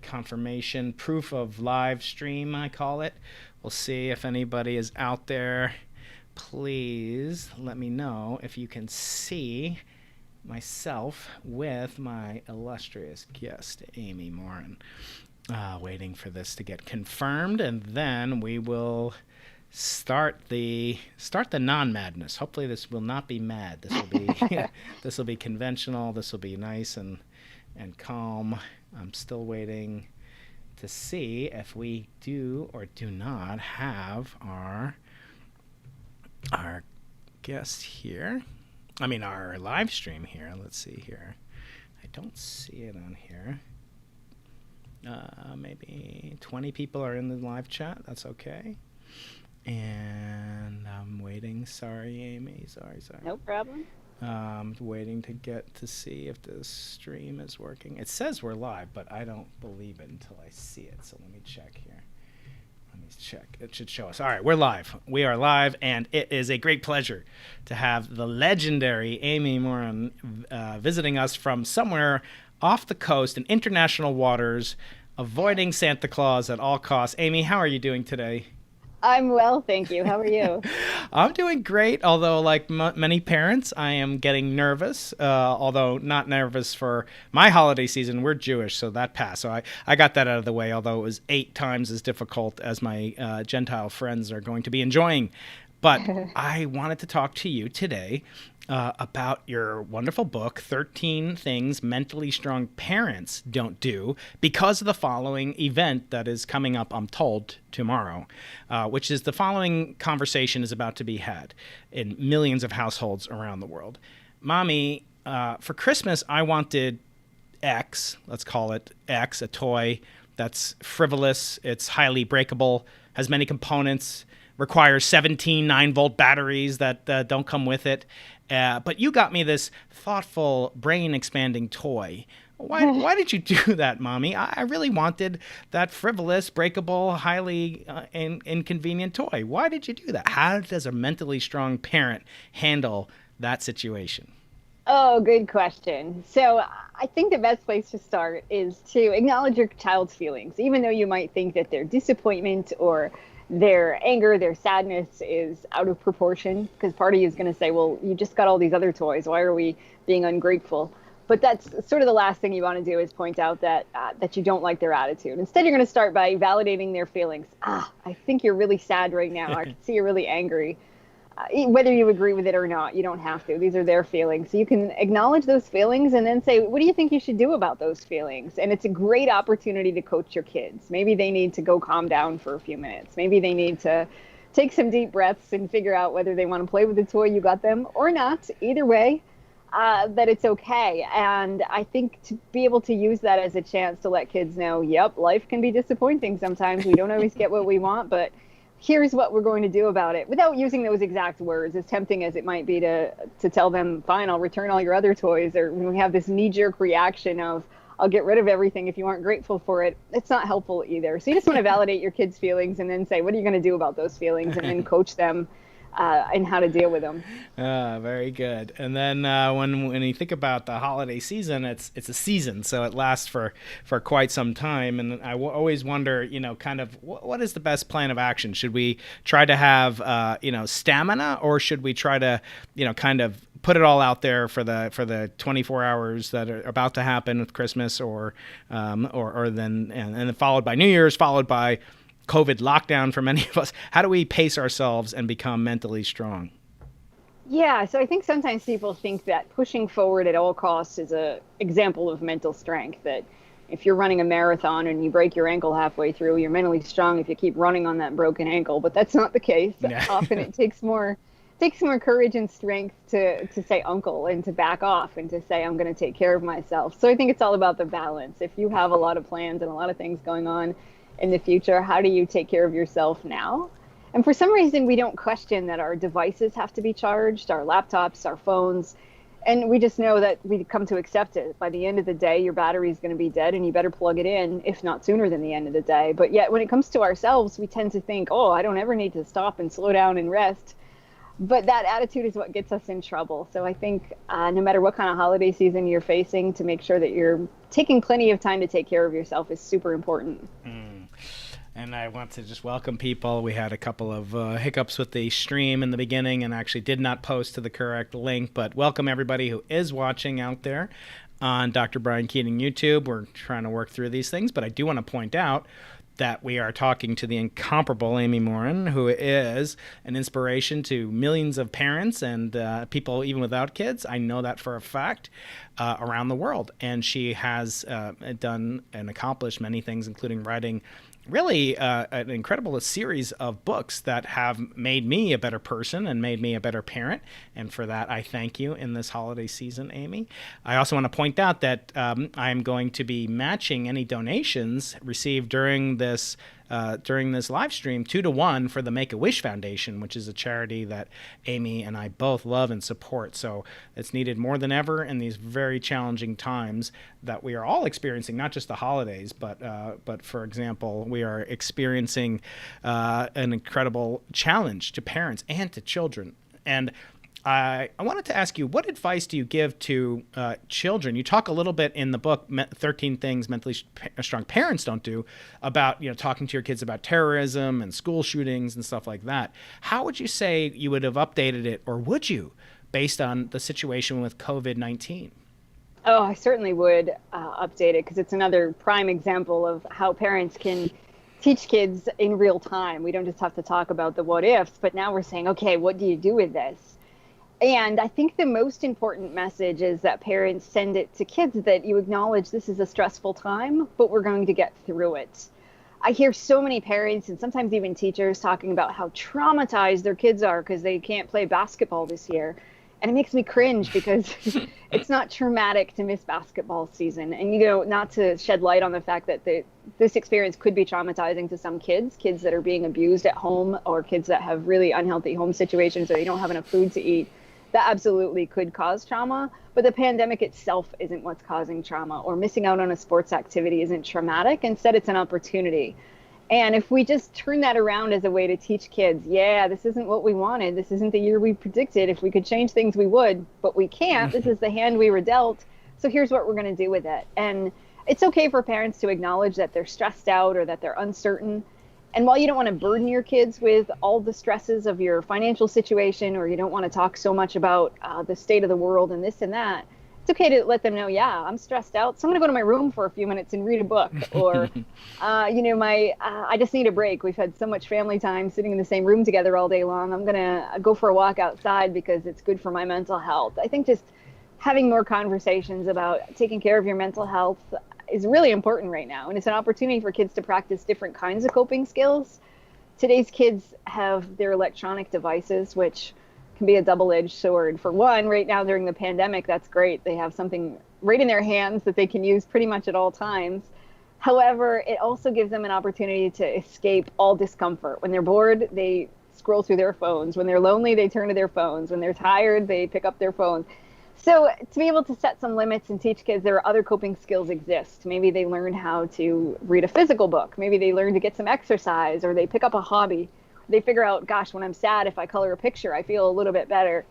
confirmation, proof of live stream, I call it. We'll see if anybody is out there. Please let me know if you can see myself with my illustrious guest, Amy Morin. Waiting for this to get confirmed, and then we will start the non-madness. Hopefully this will not be mad. This will be this will be conventional. This will be nice and calm. I'm still waiting to see if we do or do not have our guest here. I mean, our live stream here. Let's see here. I don't see it on here. Maybe 20 people are in the live chat. That's okay. And I'm waiting. Sorry, Amy. Sorry. No problem. Waiting to get to see if the stream is working. It says we're live, but I don't believe it until I see it. So let me check here. It should show us. All right, we're live. We are live, and it is a great pleasure to have the legendary Amy Morin visiting us from somewhere off the coast in international waters, avoiding Santa Claus at all costs. Amy, how are you doing today? I'm well, thank you. How are you? I'm doing great, although like many parents, I am getting nervous, although not nervous for my holiday season. We're Jewish, so that passed. So I got that out of the way, although it was 8 times as difficult as my Gentile friends are going to be enjoying. But I wanted to talk to you today about your wonderful book, 13 Things Mentally Strong Parents Don't Do, because of the following event that is coming up, I'm told, tomorrow, which is the following conversation is about to be had in millions of households around the world. Mommy, for Christmas, I wanted X, let's call it X, a toy that's frivolous, it's highly breakable, has many components, requires 17 9-volt batteries that don't come with it. But you got me this thoughtful, brain-expanding toy. Why did you do that, Mommy? I really wanted that frivolous, breakable, highly inconvenient toy. Why did you do that? How does a mentally strong parent handle that situation? Oh, good question. So I think the best place to start is to acknowledge your child's feelings, even though you might think that their disappointment or their anger, their sadness is out of proportion, because part of you is going to say, well, you just got all these other toys. Why are we being ungrateful? But that's sort of the last thing you want to do, is point out that that you don't like their attitude. Instead, you're going to start by validating their feelings. I think you're really sad right now. I can see you're really angry. Whether you agree with it or not, you don't have to. These are their feelings. So you can acknowledge those feelings and then say, what do you think you should do about those feelings? And it's a great opportunity to coach your kids. Maybe they need to go calm down for a few minutes. Maybe they need to take some deep breaths and figure out whether they want to play with the toy you got them or not. Either way, that it's okay. And I think to be able to use that as a chance to let kids know, yep, life can be disappointing sometimes. We don't always get what we want, but here's what we're going to do about it, without using those exact words, as tempting as it might be to tell them, fine, I'll return all your other toys. Or when we have this knee-jerk reaction of, I'll get rid of everything if you aren't grateful for it, it's not helpful either. So you just want to validate your kids' feelings and then say, what are you going to do about those feelings? And then coach them and how to deal with them. Very good. And then when you think about the holiday season, it's a season, so it lasts for quite some time. And I always wonder, kind of what is the best plan of action? Should we try to have stamina, or should we try to kind of put it all out there for the 24 hours that are about to happen with Christmas, or then followed by New Year's, followed by COVID lockdown for many of us? How do we pace ourselves and become mentally strong? Yeah, so I think sometimes people think that pushing forward at all costs is an example of mental strength, that if you're running a marathon and you break your ankle halfway through, you're mentally strong if you keep running on that broken ankle. But that's not the case. Yeah. Often it takes more courage and strength to say uncle and to back off and to say, I'm going to take care of myself. So I think it's all about the balance. If you have a lot of plans and a lot of things going on in the future, how do you take care of yourself now? And for some reason, we don't question that our devices have to be charged, our laptops, our phones, and we just know that we come to accept it. By the end of the day, your battery is going to be dead and you better plug it in, if not sooner than the end of the day. But yet when it comes to ourselves, we tend to think, oh, I don't ever need to stop and slow down and rest. But that attitude is what gets us in trouble. So I think no matter what kind of holiday season you're facing, to make sure that you're taking plenty of time to take care of yourself is super important. Mm. And I want to just welcome people. We had a couple of hiccups with the stream in the beginning and actually did not post to the correct link, but welcome everybody who is watching out there on Dr. Brian Keating YouTube. We're trying to work through these things, but I do want to point out that we are talking to the incomparable Amy Morin, who is an inspiration to millions of parents and people even without kids. I know that for a fact, around the world. And she has done and accomplished many things, including writing really an incredible series of books that have made me a better person and made me a better parent. And for that, I thank you in this holiday season, Amy. I also want to point out that I'm going to be matching any donations received during this live stream 2-to-1 for the Make-A-Wish Foundation, which is a charity that Amy and I both love and support. So it's needed more than ever in these very challenging times that we are all experiencing, not just the holidays, but for example, we are experiencing an incredible challenge to parents and to children. And I wanted to ask you, what advice do you give to children? You talk a little bit in the book, 13 Things Mentally Strong Parents Don't Do, about talking to your kids about terrorism and school shootings and stuff like that. How would you say you would have updated it, or would you, based on the situation with COVID-19? Oh, I certainly would update it, because it's another prime example of how parents can teach kids in real time. We don't just have to talk about the what ifs, but now we're saying, okay, what do you do with this? And I think the most important message is that parents send it to kids that you acknowledge this is a stressful time, but we're going to get through it. I hear so many parents and sometimes even teachers talking about how traumatized their kids are because they can't play basketball this year. And it makes me cringe, because it's not traumatic to miss basketball season. And, not to shed light on the fact that this experience could be traumatizing to some kids that are being abused at home, or kids that have really unhealthy home situations, or they don't have enough food to eat. That absolutely could cause trauma, but the pandemic itself isn't what's causing trauma, or missing out on a sports activity isn't traumatic. Instead, it's an opportunity. And if we just turn that around as a way to teach kids, yeah, this isn't what we wanted. This isn't the year we predicted. If we could change things, we would, but we can't. This is the hand we were dealt. So here's what we're going to do with it. And it's okay for parents to acknowledge that they're stressed out or that they're uncertain. And while you don't want to burden your kids with all the stresses of your financial situation, or you don't want to talk so much about the state of the world and this and that, it's okay to let them know, yeah, I'm stressed out, so I'm going to go to my room for a few minutes and read a book. Or, I just need a break. We've had so much family time sitting in the same room together all day long. I'm going to go for a walk outside because it's good for my mental health. I think just having more conversations about taking care of your mental health is really important right now. And it's an opportunity for kids to practice different kinds of coping skills. Today's kids have their electronic devices, which can be a double-edged sword. For one, right now during the pandemic, that's great. They have something right in their hands that they can use pretty much at all times. However, it also gives them an opportunity to escape all discomfort. When they're bored, they scroll through their phones. When they're lonely, they turn to their phones. When they're tired, they pick up their phones. So to be able to set some limits and teach kids there are other coping skills exist. Maybe they learn how to read a physical book. Maybe they learn to get some exercise, or they pick up a hobby. They figure out, gosh, when I'm sad, if I color a picture, I feel a little bit better.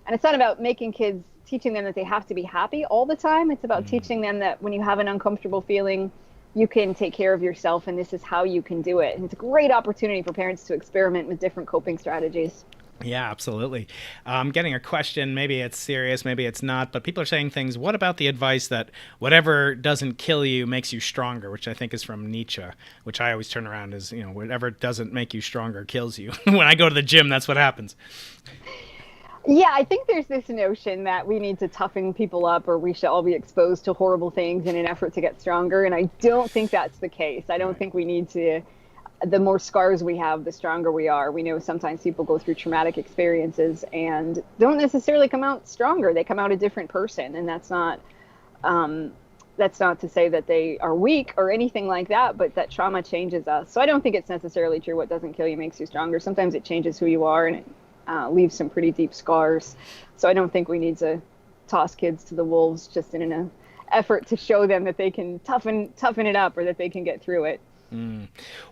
And it's not about teaching them that they have to be happy all the time. It's about teaching them that when you have an uncomfortable feeling, you can take care of yourself, and this is how you can do it. And it's a great opportunity for parents to experiment with different coping strategies. Yeah, absolutely. I'm getting a question. Maybe it's serious, maybe it's not, but people are saying things. What about the advice that whatever doesn't kill you makes you stronger, which I think is from Nietzsche, which I always turn around as, whatever doesn't make you stronger kills you. When I go to the gym, that's what happens. Yeah, I think there's this notion that we need to toughen people up, or we should all be exposed to horrible things in an effort to get stronger. And I don't think that's the case. I don't think we need to. The more scars we have, the stronger we are. We know sometimes people go through traumatic experiences and don't necessarily come out stronger. They come out a different person, and that's not to say that they are weak or anything like that, but that trauma changes us. So I don't think it's necessarily true what doesn't kill you makes you stronger. Sometimes it changes who you are, and it leaves some pretty deep scars. So I don't think we need to toss kids to the wolves just in an effort to show them that they can toughen it up, or that they can get through it.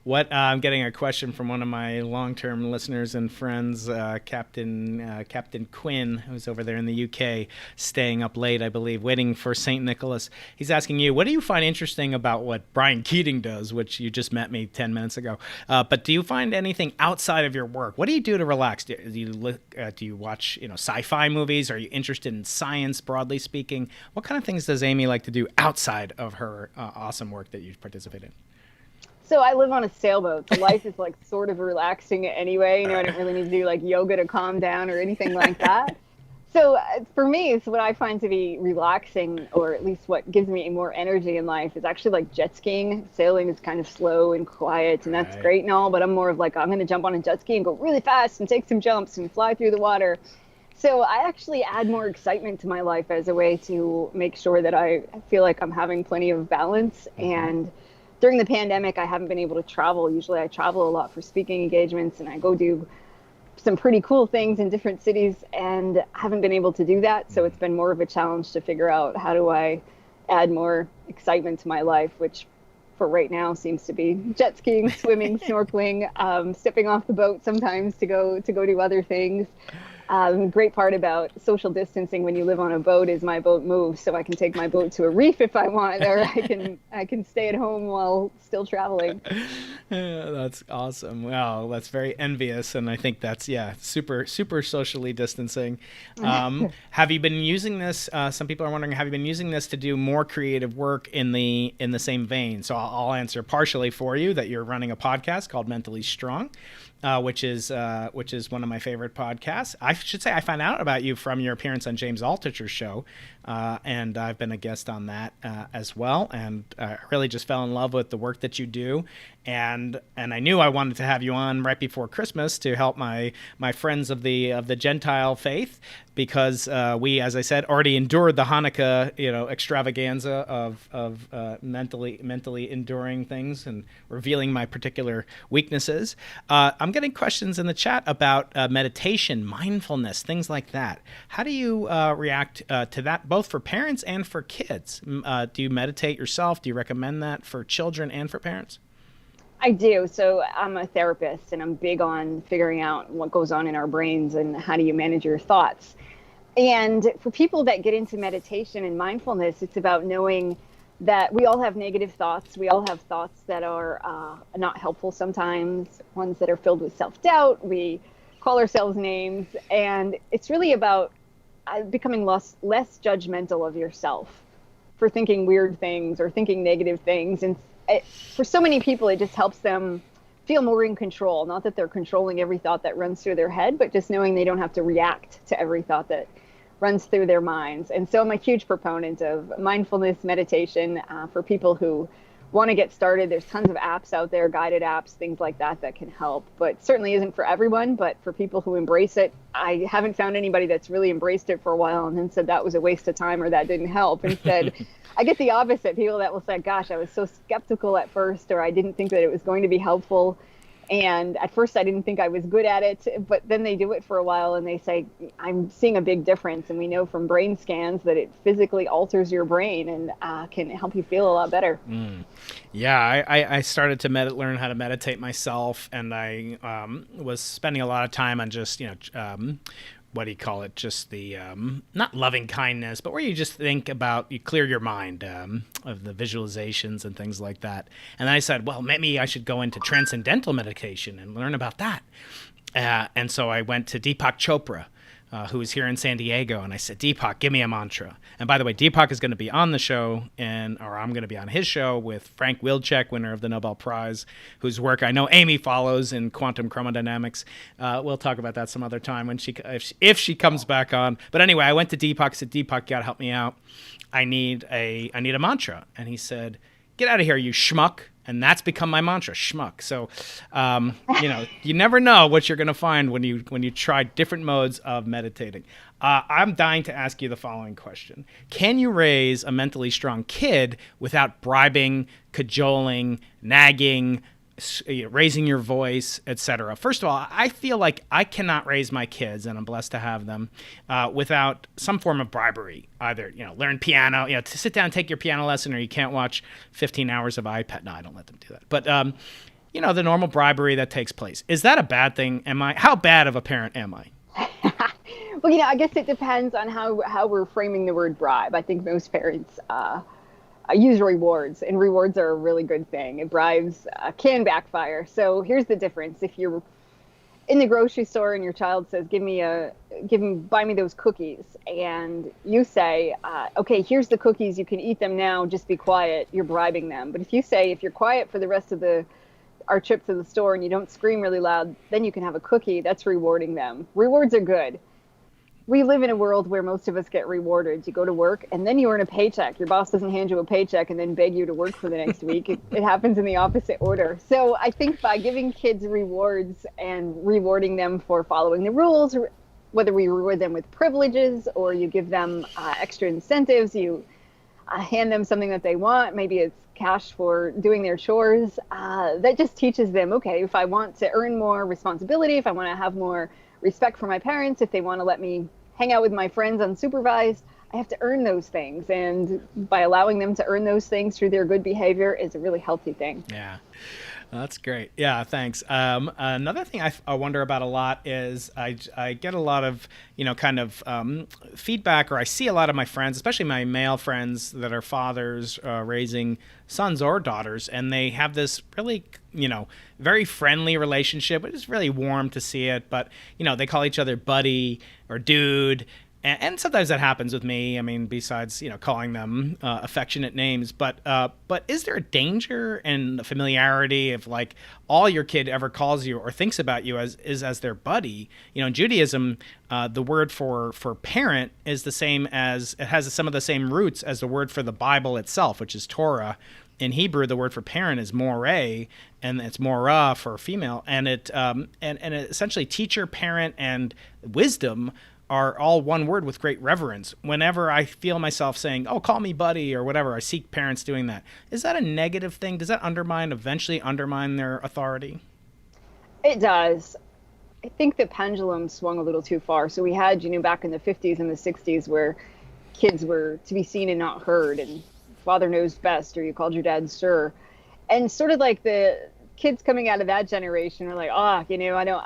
What I'm getting a question from one of my long-term listeners and friends, Captain Quinn, who's over there in the UK, staying up late, I believe, waiting for St. Nicholas. He's asking you, what do you find interesting about what Brian Keating does, which you just met me 10 minutes ago? But do you find anything outside of your work? What do you do to relax? Do you watch sci-fi movies? Are you interested in science, broadly speaking? What kind of things does Amy like to do outside of her awesome work that you participate in? So I live on a sailboat. So life is like sort of relaxing anyway. I don't really need to do like yoga to calm down or anything like that. So for me, it's what I find to be relaxing, or at least what gives me more energy in life, is actually like jet skiing. Sailing is kind of slow and quiet, and that's great and all, but I'm more of like, I'm going to jump on a jet ski and go really fast and take some jumps and fly through the water. So I actually add more excitement to my life as a way to make sure that I feel like I'm having plenty of balance. And during the pandemic, I haven't been able to travel. Usually I travel a lot for speaking engagements, and I go do some pretty cool things in different cities, and haven't been able to do that. So it's been more of a challenge to figure out, how do I add more excitement to my life, which for right now seems to be jet skiing, swimming, snorkeling, stepping off the boat sometimes to go do other things. The great part about social distancing when you live on a boat is my boat moves, so I can take my boat to a reef if I want, or I can stay at home while still traveling. Yeah, that's awesome. Wow, that's very envious, and I think that's super socially distancing. Have you been using this? Some people are wondering, have you been using this to do more creative work in the same vein? So I'll answer partially for you that you're running a podcast called Mentally Strong. Which is one of my favorite podcasts. I should say I found out about you from your appearance on James Altucher's show, and I've been a guest on that as well. And I really just fell in love with the work that you do, and I knew I wanted to have you on right before Christmas to help my friends of the Gentile faith, because we, as I said, already endured the Hanukkah extravaganza of mentally enduring things and revealing my particular weaknesses. I'm getting questions in the chat about meditation, mindfulness, things like that. How do you react to that, both for parents and for kids? Do you meditate yourself? Do you recommend that for children and for parents? I do. So I'm a therapist, and I'm big on figuring out what goes on in our brains and how do you manage your thoughts. And for people that get into meditation and mindfulness, it's about knowing that we all have negative thoughts. We all have thoughts that are not helpful sometimes, ones that are filled with self-doubt. We call ourselves names. And it's really about becoming less judgmental of yourself for thinking weird things or thinking negative things. And for so many people, it just helps them feel more in control. Not that they're controlling every thought that runs through their head, but just knowing they don't have to react to every thought that runs through their minds. And so I'm a huge proponent of mindfulness meditation for people who want to get started. There's tons of apps out there, guided apps, things like that can help, but certainly isn't for everyone. But for people who embrace it, I haven't found anybody that's really embraced it for a while and then said that was a waste of time or that didn't help. Instead, I get the opposite. People that will say, gosh, I was so skeptical at first, or I didn't think that it was going to be helpful. And at first I didn't think I was good at it, but then they do it for a while and they say, I'm seeing a big difference. And we know from brain scans that it physically alters your brain and can help you feel a lot better. Yeah, I started to learn how to meditate myself, and I was spending a lot of time on just, what do you call it? Just the, not loving kindness, but where you just think about, you clear your mind of the visualizations and things like that. And then I said, well, maybe I should go into transcendental meditation and learn about that. And so I went to Deepak Chopra, who was here in San Diego, and I said, Deepak, give me a mantra. And by the way, Deepak is going to be on the show, or I'm going to be on his show with Frank Wilczek, winner of the Nobel Prize, whose work I know Amy follows in quantum chromodynamics. We'll talk about that some other time when if she comes back on. But anyway, I went to Deepak, said, Deepak, you got to help me out. I need a mantra. And he said, get out of here, you schmuck. And that's become my mantra, schmuck. So, you never know what you're going to find when you try different modes of meditating. I'm dying to ask you the following question. Can you raise a mentally strong kid without bribing, cajoling, nagging, raising your voice, etc. First of all, I feel like I cannot raise my kids, and I'm blessed to have them, without some form of bribery. Either, learn piano, to sit down and take your piano lesson, or you can't watch 15 hours of iPad. No, I don't let them do that. But, the normal bribery that takes place. Is that a bad thing? How bad of a parent am I? Well, I guess it depends on how we're framing the word bribe. I think most parents use rewards, and rewards are a really good thing. Bribes can backfire. So here's the difference. If you're in the grocery store and your child says, buy me those cookies, and you say, okay, here's the cookies, you can eat them now, just be quiet, you're bribing them. But if you say, if you're quiet for the rest of our trip to the store and you don't scream really loud, then you can have a cookie, that's rewarding them. Rewards are good. We live in a world where most of us get rewarded. You go to work and then you earn a paycheck. Your boss doesn't hand you a paycheck and then beg you to work for the next week. It happens in the opposite order. So I think by giving kids rewards and rewarding them for following the rules, whether we reward them with privileges or you give them extra incentives, you hand them something that they want, maybe it's cash for doing their chores, that just teaches them, okay, if I want to earn more responsibility, if I want to have more respect for my parents, if they want to let me hang out with my friends unsupervised, I have to earn those things. And by allowing them to earn those things through their good behavior is a really healthy thing. Yeah. That's great. Yeah, thanks. Another thing I wonder about a lot is I get a lot of, feedback, or I see a lot of my friends, especially my male friends that are fathers raising sons or daughters, and they have this really, very friendly relationship. It's really warm to see it, but, they call each other buddy or dude. And sometimes that happens with me. I mean, besides, calling them affectionate names. But is there a danger in the familiarity of like all your kid ever calls you or thinks about you as their buddy? In Judaism, the word for parent is the same as, it has some of the same roots as the word for the Bible itself, which is Torah. In Hebrew, the word for parent is moreh, and it's morah for female. And it essentially teacher, parent, and wisdom are all one word with great reverence. Whenever I feel myself saying, oh, call me buddy or whatever, I see parents doing that. Is that a negative thing? Does that eventually undermine their authority? It does. I think the pendulum swung a little too far. So we had, back in the 50s and the 60s where kids were to be seen and not heard, and father knows best, or you called your dad sir. And sort of like the kids coming out of that generation are like, I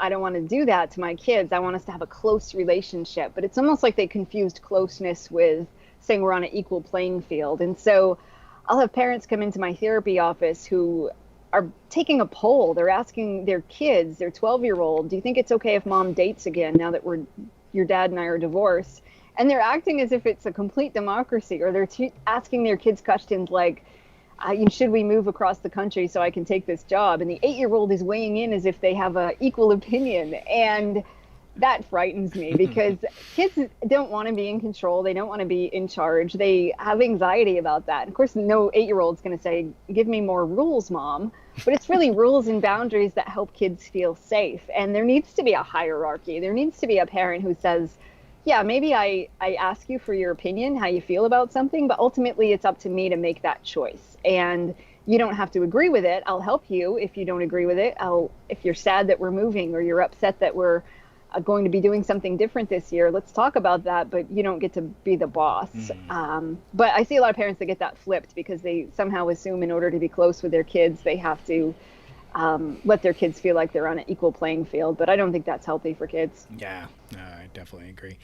don't want to do that to my kids. I want us to have a close relationship. But it's almost like they confused closeness with saying we're on an equal playing field. And so I'll have parents come into my therapy office who are taking a poll. They're asking their kids, their 12-year-old, do you think it's okay if mom dates again now that your dad and I are divorced? And they're acting as if it's a complete democracy, or they're asking their kids questions like, should we move across the country so I can take this job? And the 8-year-old is weighing in as if they have an equal opinion. And that frightens me because kids don't want to be in control. They don't want to be in charge. They have anxiety about that. And of course, no 8-year-old is going to say, give me more rules, mom. But it's really rules and boundaries that help kids feel safe. And there needs to be a hierarchy. There needs to be a parent who says, yeah, maybe I ask you for your opinion, how you feel about something, but ultimately it's up to me to make that choice. And you don't have to agree with it. I'll help you if you don't agree with it. If you're sad that we're moving or you're upset that we're going to be doing something different this year, let's talk about that, but you don't get to be the boss. But I see a lot of parents that get that flipped because they somehow assume in order to be close with their kids, they have to let their kids feel like they're on an equal playing field. But I don't think that's healthy for kids. Yeah, I definitely agree.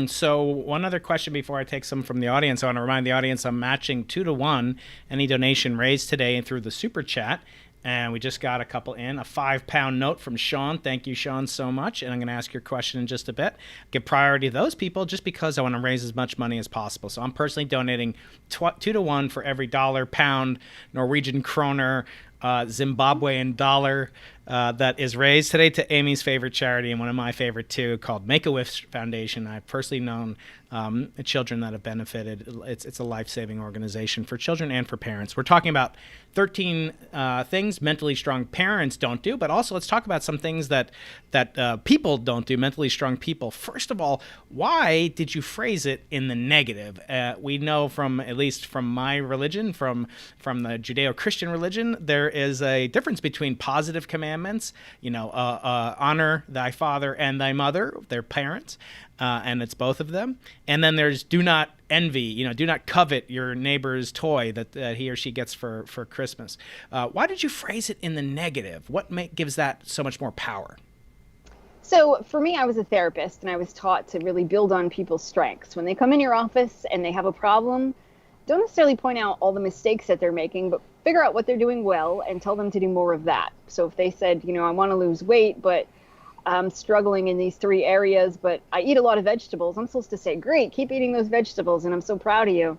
So one other question before I take some from the audience. I want to remind the audience I'm matching 2-to-1 any donation raised today and through the super chat. And we just got a couple in. A £5 note from Sean. Thank you, Sean, so much. And I'm going to ask your question in just a bit. Give priority to those people just because I want to raise as much money as possible. So I'm personally donating 2-to-1 for every dollar, pound, Norwegian kroner, Zimbabwean dollar, that is raised today to Amy's favorite charity and one of my favorite too, called Make-A-Wish Foundation. I've personally known children that have benefited. It's a life-saving organization for children and for parents. We're talking about 13 things mentally strong parents don't do, but also let's talk about some things that people don't do, mentally strong people. First of all, why did you phrase it in the negative? We know from, at least from my religion, from the Judeo-Christian religion, there is a difference between positive commandments, honor thy father and thy mother, their parents, and it's both of them. And then there's do not envy, do not covet your neighbor's toy that he or she gets for Christmas. Why did you phrase it in the negative? What gives that so much more power? So for me, I was a therapist, and I was taught to really build on people's strengths. When they come in your office and they have a problem, don't necessarily point out all the mistakes that they're making, but figure out what they're doing well and tell them to do more of that. So if they said, I want to lose weight, but I'm struggling in these 3 areas, but I eat a lot of vegetables, I'm supposed to say, great, keep eating those vegetables, and I'm so proud of you.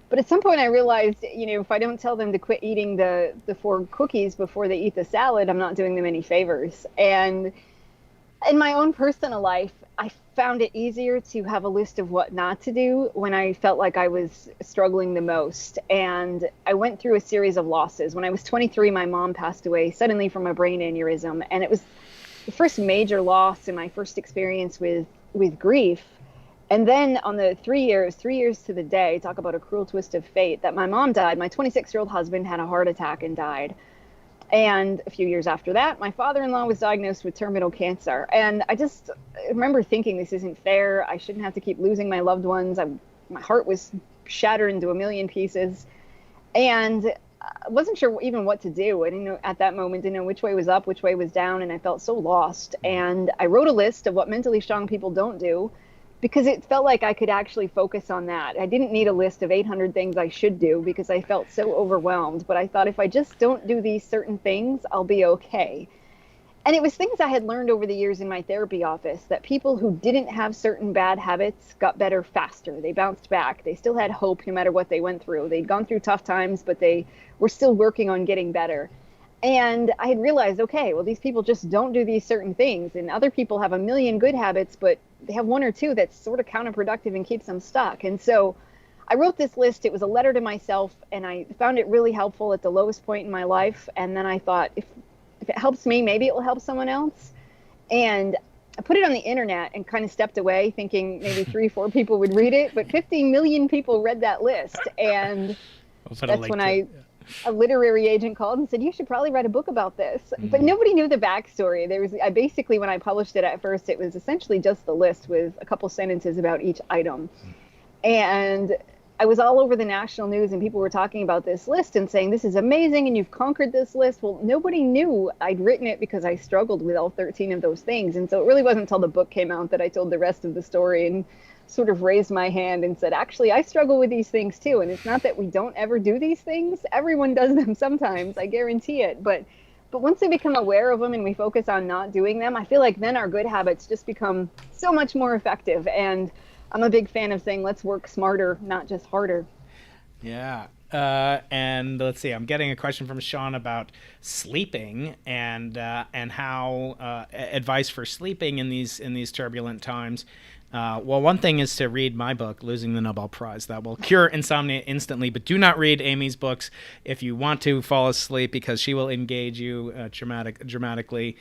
But at some point I realized, if I don't tell them to quit eating the 4 cookies before they eat the salad, I'm not doing them any favors. And in my own personal life, I found it easier to have a list of what not to do when I felt like I was struggling the most. And I went through a series of losses. When I was 23, my mom passed away suddenly from a brain aneurysm. And it was the first major loss in my first experience with grief. And then on the 3 years to the day, talk about a cruel twist of fate, that my mom died. My 26-year-old husband had a heart attack and died. And a few years after that, my father-in-law was diagnosed with terminal cancer. And I just remember thinking, this isn't fair. I shouldn't have to keep losing my loved ones. My heart was shattered into a million pieces. And I wasn't sure even what to do. I didn't know at that moment, didn't know which way was up, which way was down. And I felt so lost. And I wrote a list of what mentally strong people don't do, because it felt like I could actually focus on that. I didn't need a list of 800 things I should do because I felt so overwhelmed. But I thought, if I just don't do these certain things, I'll be okay. And it was things I had learned over the years in my therapy office, that people who didn't have certain bad habits got better faster. They bounced back. They still had hope no matter what they went through. They'd gone through tough times, but they were still working on getting better. And I had realized, okay, well, these people just don't do these certain things. And other people have a million good habits, but they have 1 or 2 that's sort of counterproductive and keeps them stuck. And so I wrote this list. It was a letter to myself, and I found it really helpful at the lowest point in my life. And then I thought, if it helps me, maybe it will help someone else. And I put it on the internet and kind of stepped away, thinking maybe 3 or 4 people would read it. But 15 million people read that list. And that's when a literary agent called and said, you should probably write a book about this. Mm-hmm. But nobody knew the backstory. I basically, when I published it at first, it was essentially just the list with a couple sentences about each item. And I was all over the national news, and people were talking about this list and saying, this is amazing, and you've conquered this list. Well, nobody knew I'd written it because I struggled with all 13 of those things. And so it really wasn't until the book came out that I told the rest of the story and sort of raised my hand and said, actually, I struggle with these things too. And it's not that we don't ever do these things. Everyone does them sometimes, I guarantee it. But once we become aware of them and we focus on not doing them, I feel like then our good habits just become so much more effective. And I'm a big fan of saying, let's work smarter, not just harder. Yeah. And let's see, I'm getting a question from Sean about sleeping and how advice for sleeping in these turbulent times. Well, one thing is to read my book, Losing the Nobel Prize. That will cure insomnia instantly, but do not read Amy's books if you want to fall asleep, because she will engage you dramatically.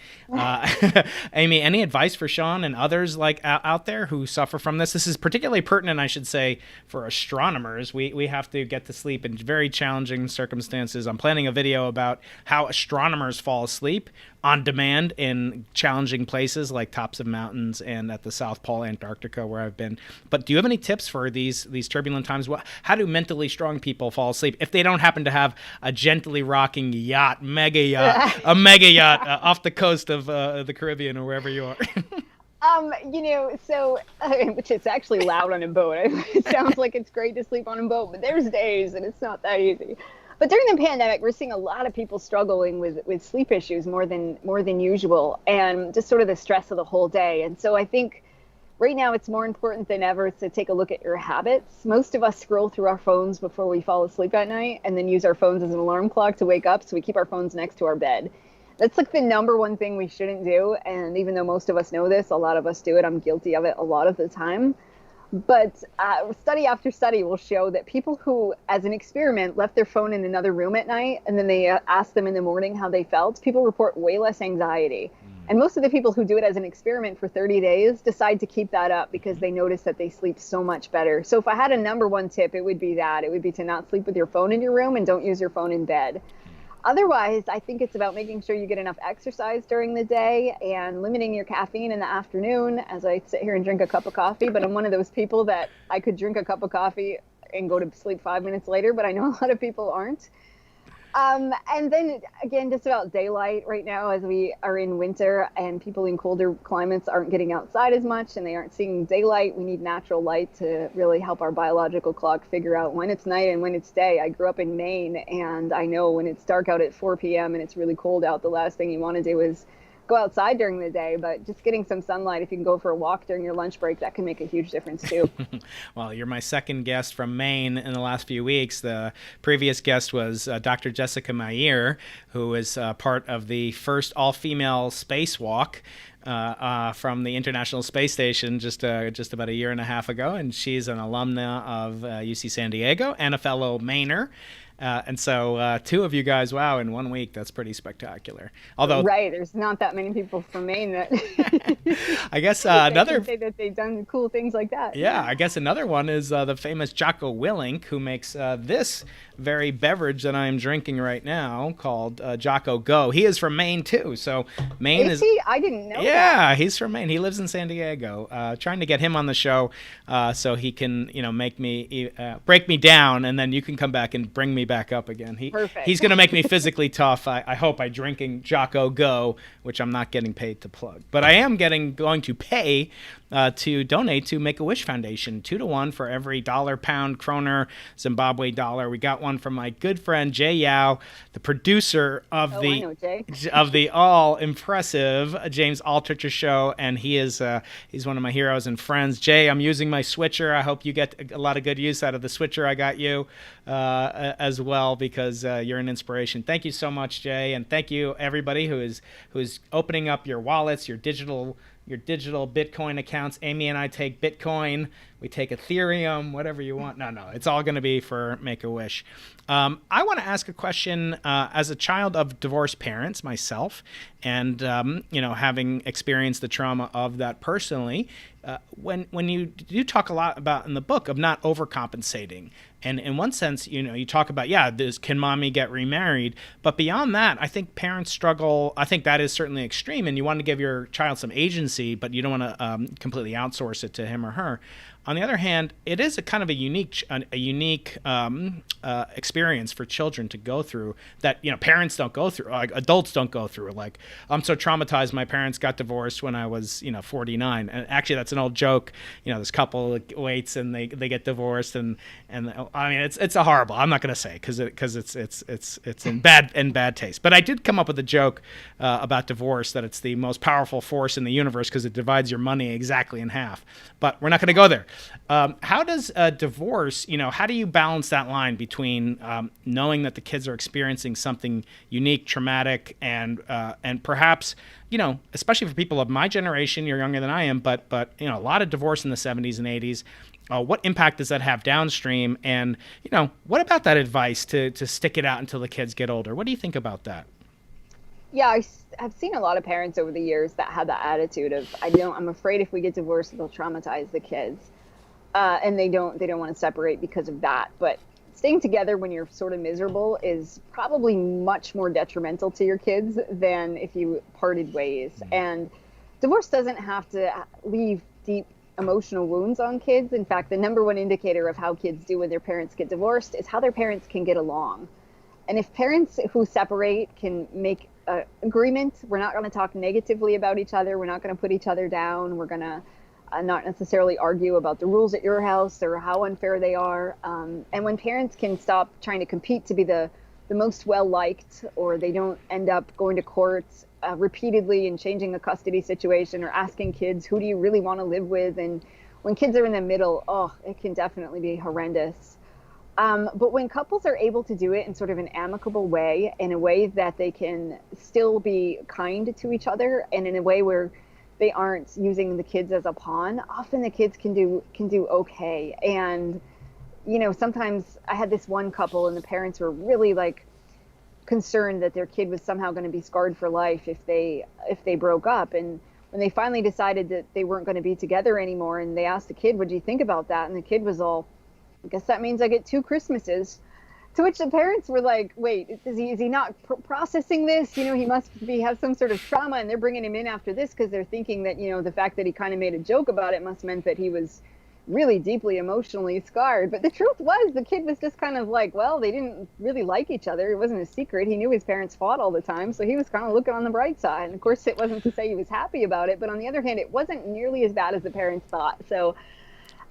Amy, any advice for Sean and others like out there who suffer from this? This is particularly pertinent, I should say, for astronomers. We have to get to sleep in very challenging circumstances. I'm planning a video about how astronomers fall asleep on demand in challenging places like tops of mountains and at the South Pole, Antarctica, where I've been. But do you have any tips for these turbulent times? How do mentally strong people fall asleep if they don't happen to have a gently rocking yacht, mega yacht off the coast of the Caribbean or wherever you are? Which is actually loud on a boat. It sounds like it's great to sleep on a boat, but there's days and it's not that easy. But during the pandemic, we're seeing a lot of people struggling with sleep issues more than usual, and just sort of the stress of the whole day. And so I think right now it's more important than ever to take a look at your habits. Most of us scroll through our phones before we fall asleep at night and then use our phones as an alarm clock to wake up. So we keep our phones next to our bed. That's like the number one thing we shouldn't do. And even though most of us know this, a lot of us do it. I'm guilty of it a lot of the time. But study after study will show that people who, as an experiment, left their phone in another room at night and then they asked them in the morning how they felt, people report way less anxiety. And most of the people who do it as an experiment for 30 days decide to keep that up because they notice that they sleep so much better. So if I had a number one tip, it would be that. It would be to not sleep with your phone in your room and don't use your phone in bed. Otherwise, I think it's about making sure you get enough exercise during the day and limiting your caffeine in the afternoon as I sit here and drink a cup of coffee. But I'm one of those people that I could drink a cup of coffee and go to sleep 5 minutes later, but I know a lot of people aren't. And then again, just about daylight right now as we are in winter and people in colder climates aren't getting outside as much and they aren't seeing daylight. We need natural light to really help our biological clock figure out when it's night and when it's day. I grew up in Maine and I know when it's dark out at 4 p.m. and it's really cold out, the last thing you want to do is go outside during the day, but just getting some sunlight, if you can go for a walk during your lunch break, that can make a huge difference too. Well, you're my second guest from Maine in the last few weeks. The previous guest was Dr. Jessica Meyer, who is part of the first all-female spacewalk from the International Space Station just about a year and a half ago, and she's an alumna of UC San Diego and a fellow Mainer. And so two of you guys, wow, in 1 week, that's pretty spectacular. Although, right, there's not that many people from Maine that I guess another say that they've done cool things like that. Yeah, I guess another one is the famous Jocko Willink, who makes this very beverage that I am drinking right now called Jocko Go. He is from Maine too, so Maine is. He? I didn't know. Yeah, he's from Maine. He lives in San Diego. Trying to get him on the show so he can, make me break me down, and then you can come back and bring me back up again. Perfect. He's going to make me physically tough. I hope by drinking Jocko Go, which I'm not getting paid to plug, but I am going to pay to donate to Make-A-Wish Foundation, 2-to-1 for every dollar, pound, kroner, Zimbabwe dollar. We got one from my good friend Jay Yao, the producer of the all impressive James Altucher show, and he's one of my heroes and friends. Jay, I'm using my switcher. I hope you get a lot of good use out of the switcher I got you as well, because you're an inspiration. Thank you so much, Jay, and thank you everybody who is opening up your wallets, your digital Bitcoin accounts. Amy and I take Bitcoin. We take Ethereum, whatever you want. No, it's all going to be for Make-A-Wish. I want to ask a question as a child of divorced parents myself, and having experienced the trauma of that personally. When you do talk a lot about in the book of not overcompensating, and in one sense, you talk about, can mommy get remarried? But beyond that, I think parents struggle. I think that is certainly extreme, and you want to give your child some agency, but you don't want to completely outsource it to him or her. On the other hand, it is a kind of a unique experience for children to go through that parents don't go through, like adults don't go through. Like, I'm so traumatized. My parents got divorced when I was 49, and actually that's an old joke. This couple waits and they get divorced, and I mean it's a horrible. I'm not going to say because it's in bad taste. But I did come up with a joke about divorce, that it's the most powerful force in the universe because it divides your money exactly in half. But we're not going to go there. How does divorce, how do you balance that line between knowing that the kids are experiencing something unique, traumatic, and perhaps, especially for people of my generation, you're younger than I am, but a lot of divorce in the 70s and 80s. What impact does that have downstream? And, what about that advice to stick it out until the kids get older? What do you think about that? Yeah, I've seen a lot of parents over the years that have that attitude of, I'm afraid if we get divorced, it'll traumatize the kids. And they don't want to separate because of that. But staying together when you're sort of miserable is probably much more detrimental to your kids than if you parted ways. And divorce doesn't have to leave deep emotional wounds on kids. In fact, the number one indicator of how kids do when their parents get divorced is how their parents can get along. And if parents who separate can make an agreement, we're not going to talk negatively about each other, we're not going to put each other down, we're going to not necessarily argue about the rules at your house or how unfair they are. And when parents can stop trying to compete to be the most well-liked, or they don't end up going to court repeatedly and changing a custody situation or asking kids, who do you really want to live with? And when kids are in the middle, it can definitely be horrendous. But when couples are able to do it in sort of an amicable way, in a way that they can still be kind to each other, and in a way where they aren't using the kids as a pawn, often the kids can do okay. And sometimes I had this one couple, and the parents were really like concerned that their kid was somehow going to be scarred for life if they broke up. And when they finally decided that they weren't going to be together anymore, and they asked the kid, "What do you think about that?" And the kid was all, "I guess that means I get 2 Christmases." To which the parents were like, "Wait, is he not processing this? He must have some sort of trauma, and they're bringing him in after this because they're thinking that the fact that he kind of made a joke about it must meant that he was really deeply emotionally scarred." But the truth was, the kid was just kind of like, well, they didn't really like each other. It wasn't a secret. He knew his parents fought all the time, so he was kind of looking on the bright side. And of course, it wasn't to say he was happy about it, but on the other hand, it wasn't nearly as bad as the parents thought. So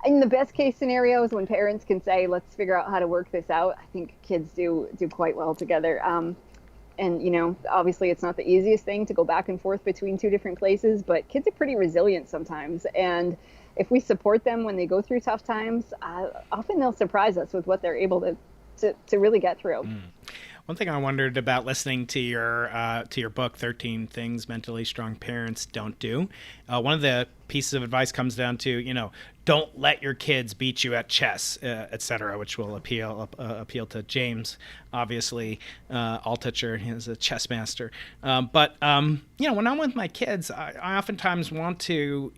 in the best case scenarios, when parents can say, let's figure out how to work this out, I think kids do quite well together. And obviously it's not the easiest thing to go back and forth between two different places, but kids are pretty resilient sometimes. And if we support them when they go through tough times, often they'll surprise us with what they're able to really get through. One thing I wondered about listening to your book, 13 Things Mentally Strong Parents Don't Do. One of the pieces of advice comes down to, don't let your kids beat you at chess, etc., which will appeal to James, obviously, Altucher. He's a chess master. But when I'm with my kids, I oftentimes want to,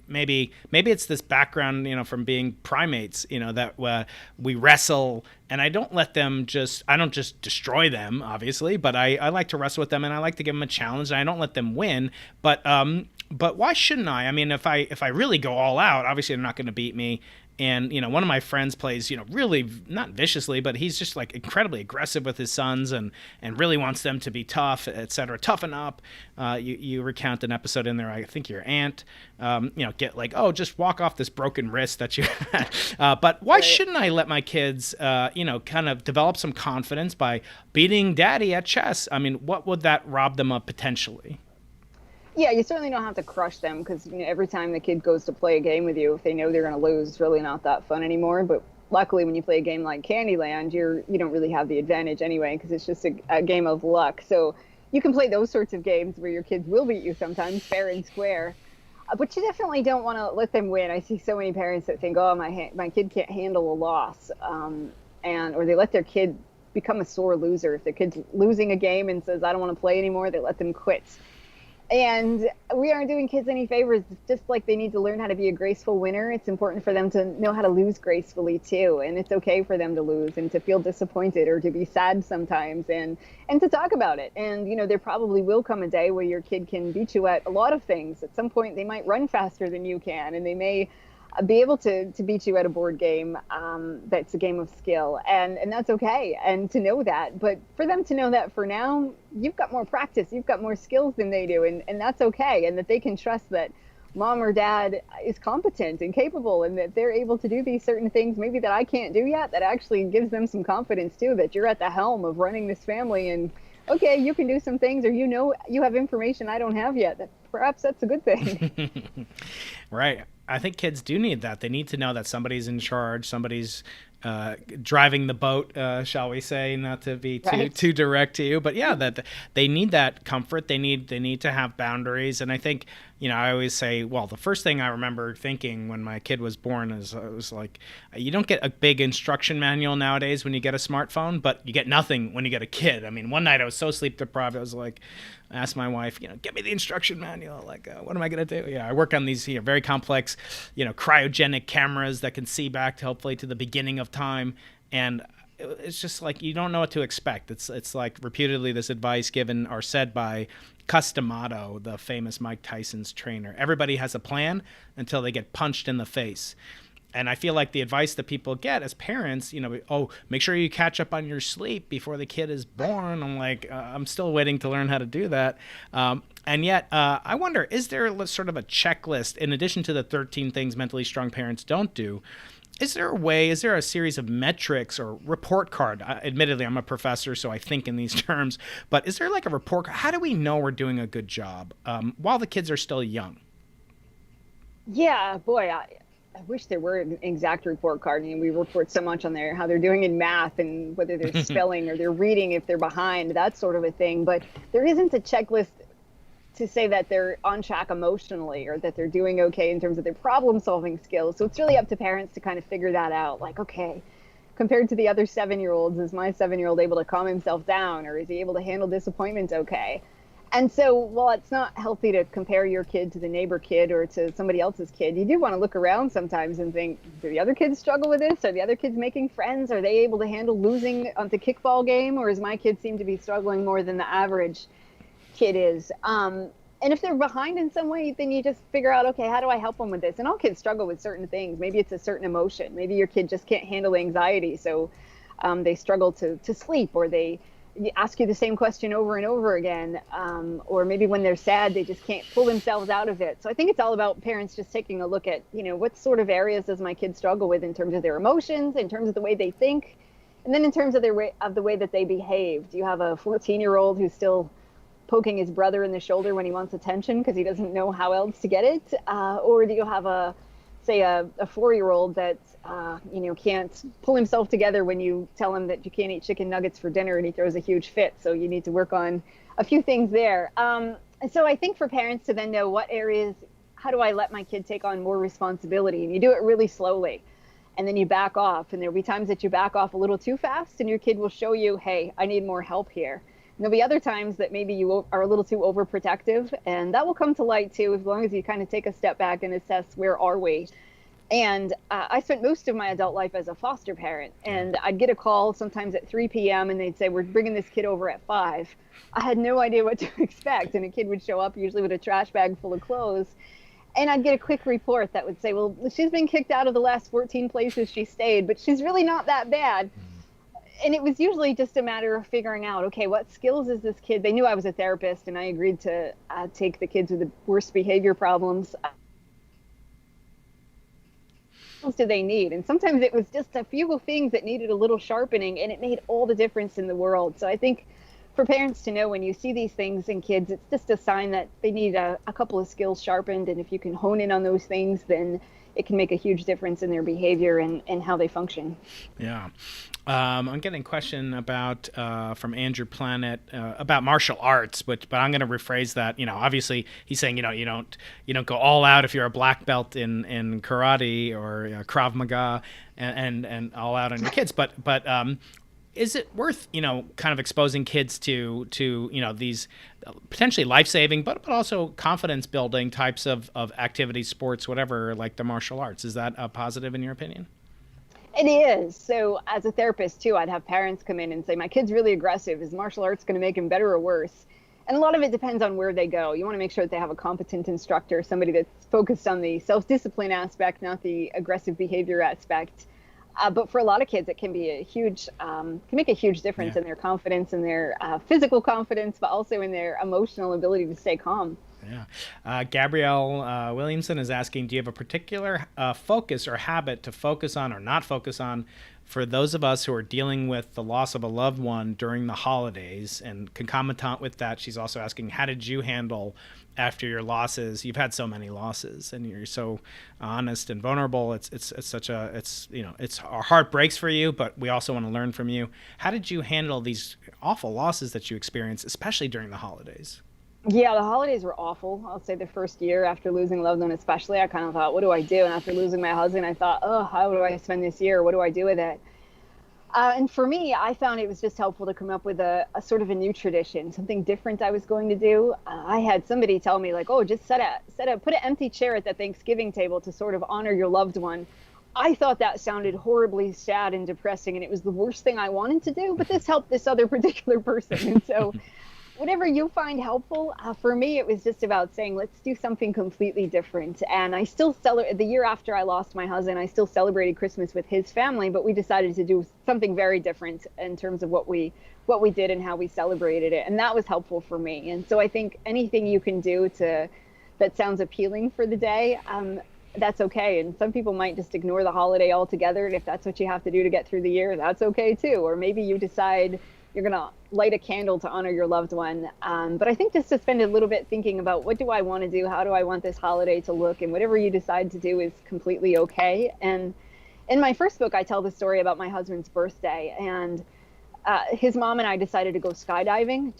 maybe it's this background, from being primates, that we wrestle, and I don't just destroy them, obviously, but I like to wrestle with them, and I like to give them a challenge, and I don't let them win. But why shouldn't I? I mean, if I really go all out, obviously they're not going to beat me. And, one of my friends plays, really not viciously, but he's just like incredibly aggressive with his sons and really wants them to be tough, et cetera. Toughen up. You recount an episode in there, I think your aunt, get like, oh, just walk off this broken wrist that you had. But why shouldn't I let my kids, kind of develop some confidence by beating daddy at chess? I mean, what would that rob them of potentially? Yeah, you certainly don't have to crush them because every time the kid goes to play a game with you, if they know they're going to lose, it's really not that fun anymore. But luckily, when you play a game like Candyland, you don't really have the advantage anyway because it's just a game of luck. So you can play those sorts of games where your kids will beat you sometimes, fair and square. But you definitely don't want to let them win. I see so many parents that think, "Oh, my kid can't handle a loss," or they let their kid become a sore loser. If the kid's losing a game and says, "I don't want to play anymore," they let them quit. And we aren't doing kids any favors. Just like they need to learn how to be a graceful winner, it's important for them to know how to lose gracefully too. And it's okay for them to lose and to feel disappointed or to be sad sometimes and to talk about it. And, there probably will come a day where your kid can beat you at a lot of things. At some point, they might run faster than you can, and they may be able to beat you at a board game that's a game of skill, and that's okay, and to know that. But for them to know that for now, you've got more practice, you've got more skills than they do, and that's okay, and that they can trust that mom or dad is competent and capable, and that they're able to do these certain things maybe that I can't do yet, that actually gives them some confidence too, that you're at the helm of running this family, and okay, you can do some things, or you have information I don't have yet. That perhaps that's a good thing. Right. I think kids do need that. They need to know that somebody's in charge, somebody's driving the boat, shall we say, not to be too direct to you, but yeah, that they need that comfort. They need to have boundaries. And I think, I always say, well, the first thing I remember thinking when my kid was born is it was like, you don't get a big instruction manual nowadays when you get a smartphone, but you get nothing when you get a kid. I mean, one night I was so sleep deprived, I was like, I asked my wife, get me the instruction manual. Like, what am I going to do? Yeah, I work on these very complex, cryogenic cameras that can see back hopefully to the beginning of time. And it's just like you don't know what to expect. It's like repeatedly this advice given or said by Customato, the famous Mike Tyson's trainer. Everybody has a plan until they get punched in the face. And I feel like the advice that people get as parents, make sure you catch up on your sleep before the kid is born. I'm like, I'm still waiting to learn how to do that. And yet, I wonder, is there sort of a checklist in addition to the 13 things mentally strong parents don't do? Is there a series of metrics or report card? Admittedly, I'm a professor, so I think in these terms, but is there like a report card? How do we know we're doing a good job while the kids are still young? Yeah, boy, I wish there were an exact report card. I mean, we report so much on there, how they're doing in math and whether they're spelling or they're reading if they're behind, that sort of a thing. But there isn't a checklist to say that they're on track emotionally or that they're doing okay in terms of their problem solving skills. So it's really up to parents to kind of figure that out. Like, okay, compared to the other 7-year-olds, is my 7-year-old able to calm himself down, or is he able to handle disappointment okay? And so while it's not healthy to compare your kid to the neighbor kid or to somebody else's kid, you do want to look around sometimes and think, do the other kids struggle with this? Are the other kids making friends? Are they able to handle losing at the kickball game? Or does my kid seem to be struggling more than the average kid is? And if they're behind in some way, then you just figure out, okay, how do I help them with this? And all kids struggle with certain things. Maybe it's a certain emotion. Maybe your kid just can't handle anxiety, so they struggle to sleep, or they ask you the same question over and over again. Or maybe when they're sad, they just can't pull themselves out of it. So I think it's all about parents just taking a look at, what sort of areas does my kid struggle with in terms of their emotions, in terms of the way they think, and then in terms of the way that they behave. Do you have a 14-year-old who's still poking his brother in the shoulder when he wants attention because he doesn't know how else to get it? Or do you have a 4-year-old that can't pull himself together when you tell him that you can't eat chicken nuggets for dinner and he throws a huge fit? So you need to work on a few things there. And so I think for parents to then know what areas, how do I let my kid take on more responsibility? And you do it really slowly. And then you back off. And there'll be times that you back off a little too fast and your kid will show you, hey, I need more help here. And there'll be other times that maybe you are a little too overprotective, and that will come to light too, as long as you kind of take a step back and assess where are we. And I spent most of my adult life as a foster parent, and I'd get a call sometimes at 3 p.m. and they'd say, we're bringing this kid over at 5. I had no idea what to expect, and a kid would show up usually with a trash bag full of clothes. And I'd get a quick report that would say, well, she's been kicked out of the last 14 places she stayed, but she's really not that bad. And it was usually just a matter of figuring out, okay, what skills is this kid? They knew I was a therapist, and I agreed to take the kids with the worst behavior problems. What do they need? And sometimes it was just a few things that needed a little sharpening, and it made all the difference in the world. So I think for parents to know when you see these things in kids, it's just a sign that they need a couple of skills sharpened. And if you can hone in on those things, then it can make a huge difference in their behavior and how they function. Yeah. I'm getting a question about from Andrew Planet about martial arts, but I'm going to rephrase that. Obviously he's saying you don't go all out if you're a black belt in karate or Krav Maga and all out on your kids. But is it worth kind of exposing kids to these potentially life-saving but also confidence building types of activities, sports, whatever, like the martial arts? Is that a positive in your opinion? It is. So as a therapist too, I'd have parents come in and say, my kid's really aggressive. Is martial arts going to make him better or worse? And a lot of it depends on where they go. You want to make sure that they have a competent instructor, somebody that's focused on the self-discipline aspect, not the aggressive behavior aspect. But for a lot of kids, it can be can make a huge difference in their confidence and their physical confidence, but also in their emotional ability to stay calm. Yeah. Gabrielle Williamson is asking, do you have a particular focus or habit to focus on or not focus on for those of us who are dealing with the loss of a loved one during the holidays? And concomitant with that, she's also asking, how did you handle after your losses? You've had so many losses and you're so honest and vulnerable. Our heart breaks for you, but we also want to learn from you. How did you handle these awful losses that you experienced, especially during the holidays? Yeah, the holidays were awful. I'll say the first year after losing a loved one, especially, I kind of thought, what do I do? And after losing my husband, I thought, oh, how do I spend this year? What do I do with it? And for me, I found it was just helpful to come up with a sort of a new tradition, something different I was going to do. I had somebody tell me like, oh, just put an empty chair at the Thanksgiving table to sort of honor your loved one. I thought that sounded horribly sad and depressing, and it was the worst thing I wanted to do, but this helped this other particular person. And so whatever you find helpful, for me, it was just about saying, let's do something completely different. And I still the year after I lost my husband, I still celebrated Christmas with his family, but we decided to do something very different in terms of what we did and how we celebrated it. And that was helpful for me. And so I think anything you can do that sounds appealing for the day, that's okay. And some people might just ignore the holiday altogether. And if that's what you have to do to get through the year, that's okay too. Or maybe you decide you're going to light a candle to honor your loved one. But I think just to spend a little bit thinking about what do I want to do? How do I want this holiday to look? And whatever you decide to do is completely okay. And in my first book, I tell the story about my husband's birthday, and his mom and I decided to go skydiving